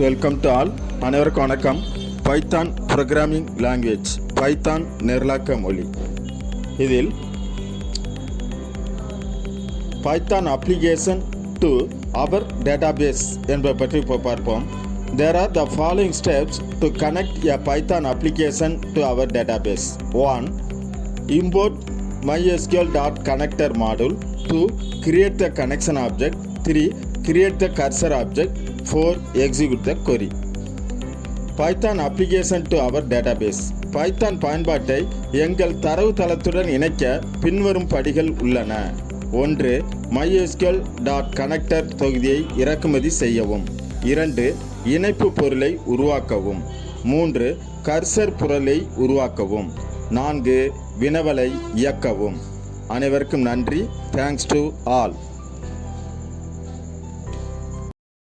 Welcome to all. அனைவருக்கும் வணக்கம். Python programming language, Python நிரலாக்க மொழி. இதில் Python application to our database என்பதை பற்றி இப்போ பார்ப்போம். There are the following steps to connect a Python application to our database. 1. Import mysql.connector module. 2. Create the connection object. 3. Create the cursor object. 4. Execute the query. Python application to our database. Python பயன்பாட்டை எங்கள் தரவுத்தளத்துடன் இணைக்க பின்வரும் படிகள் உள்ளன. 1. mysql.connector தொகுதியை இறக்குமதி செய்யவும். 2. இணைப்பு பொருளை உருவாக்கவும். 3. கர்சர் பொருளை உருவாக்கவும். 4. வினவலை இயக்கவும். அனைவருக்கும் நன்றி. Thanks to all.